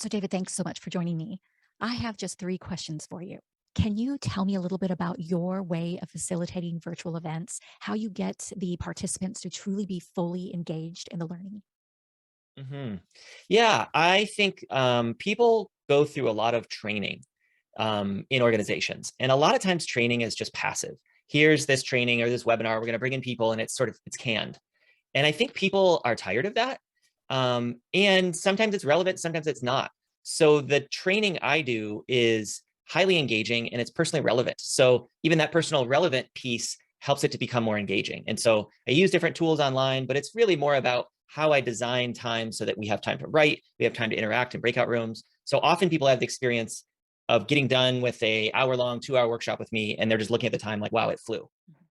So, David, thanks so much for joining me. I have just three questions for you. Can you tell me a little bit about your way of facilitating virtual events, how you get the participants to truly be fully engaged in the learning? hmm Yeah, I think people go through a lot of training in organizations, and a lot of times training is just passive. Here's this training or this webinar. We're going to bring in people, and it's canned. And I think people are tired of that. And sometimes it's relevant, sometimes it's not. So the training I do is highly engaging and it's personally relevant. So even that personal relevant piece helps it to become more engaging. And so I use different tools online, but it's really more about how I design time so that we have time to write, we have time to interact in breakout rooms. So often people have the experience of getting done with a hour-long, 2-hour workshop with me, and they're just looking at the time like, wow, it flew.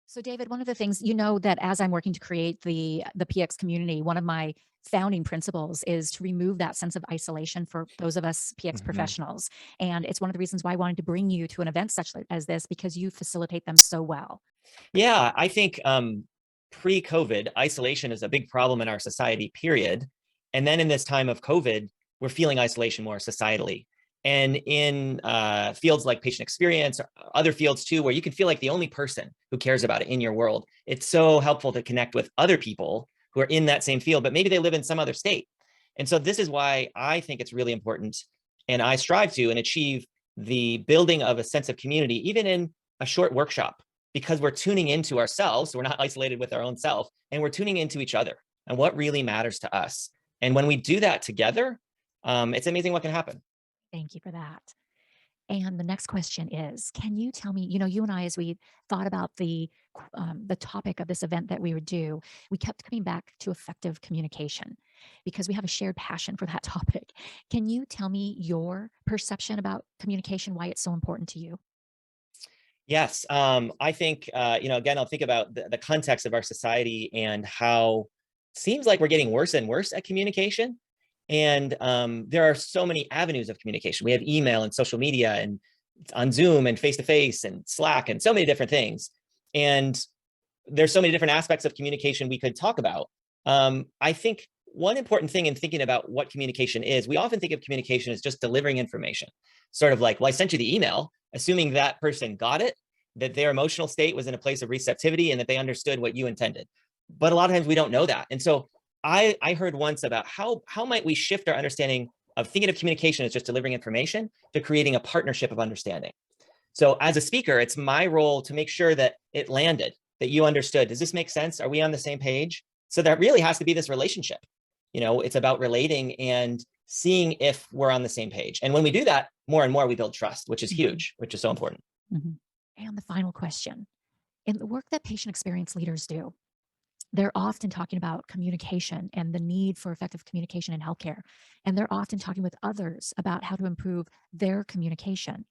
So, David, one of the things you know that as I'm working to create the PX community, one of my founding principles is to remove that sense of isolation for those of us PX Mhm. professionals. And it's one of the reasons why I wanted to bring you to an event such as this because you facilitate them so well. Yeah, I think pre-COVID, isolation is a big problem in our society, period. And then in this time of COVID, we're feeling isolation more societally. And in fields like patient experience, or other fields too, where you can feel like the only person who cares about it in your world, it's so helpful to connect with other people who are in that same field, but maybe they live in some other state. And so this is why I think it's really important, and I strive to and achieve the building of a sense of community, even in a short workshop, because we're tuning into ourselves. So we're not isolated with our own self, and we're tuning into each other and what really matters to us. And when we do that together, it's amazing what can happen. Thank you for that. And the next question is, can you tell me, you and I, as we thought about the topic of this event that we would do, we kept coming back to effective communication because we have a shared passion for that topic. Can you tell me your perception about communication, why it's so important to you? Yes, I think again, I'll think about the context of our society and how it seems like we're getting worse and worse at communication. And there are so many avenues of communication. We have email and social media and on Zoom and face to face and Slack and so many different things. And there's so many different aspects of communication we could talk about. I think one important thing in thinking about what communication is, we often think of communication as just delivering information, sort of like, well, I sent you the email, assuming that person got it, that their emotional state was in a place of receptivity and that they understood what you intended. But a lot of times we don't know that. And so I heard once about how might we shift our understanding of thinking of communication as just delivering information to creating a partnership of understanding. So as a speaker, it's my role to make sure that it landed, that you understood. Does this make sense? Are we on the same page? So that really has to be this relationship. It's about relating and seeing if we're on the same page. And when we do that, more and more we build trust, which is Mhm, huge, which is so important. mhm. And the final question, in the work that patient experience leaders do, they're often talking about communication and the need for effective communication in healthcare. And they're often talking with others about how to improve their communication.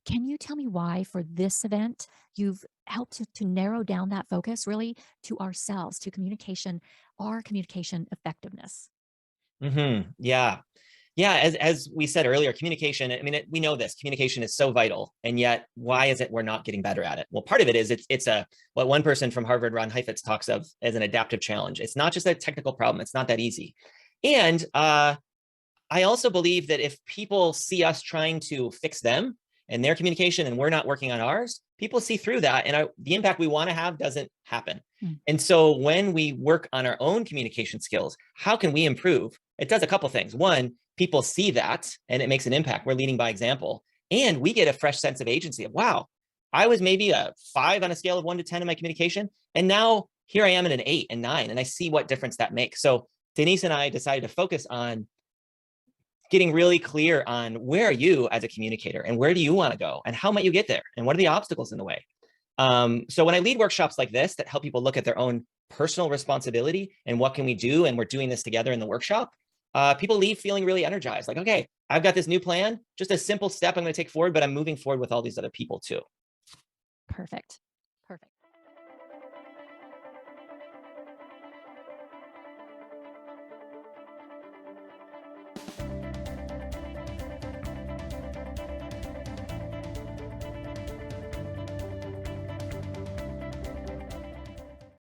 Can you tell me why, for this event, you've helped to narrow down that focus really to ourselves, to communication, our communication effectiveness? Yeah. Yeah, as we said earlier, communication, I mean, we know this, communication is so vital, and yet why is it we're not getting better at it? Well, part of it is it's a what one person from Harvard, Ron Heifetz, talks of as an adaptive challenge. It's not just a technical problem, it's not that easy. And I also believe that if people see us trying to fix them and their communication and we're not working on ours, people see through that, and the impact we want to have doesn't happen. Mm. And so when we work on our own communication skills, how can we improve? It does a couple things. One, people see that and it makes an impact. We're leading by example. And we get a fresh sense of agency of, wow, I was maybe a 5 on a scale of 1 to 10 in my communication. And now here I am at an 8 and 9, and I see what difference that makes. So Denise and I decided to focus on getting really clear on where are you as a communicator and where do you want to go and how might you get there and what are the obstacles in the way. So when I lead workshops like this that help people look at their own personal responsibility and what can we do, and we're doing this together in the workshop, people leave feeling really energized, like, okay, I've got this new plan, just a simple step I'm going to take forward, but I'm moving forward with all these other people too. Perfect.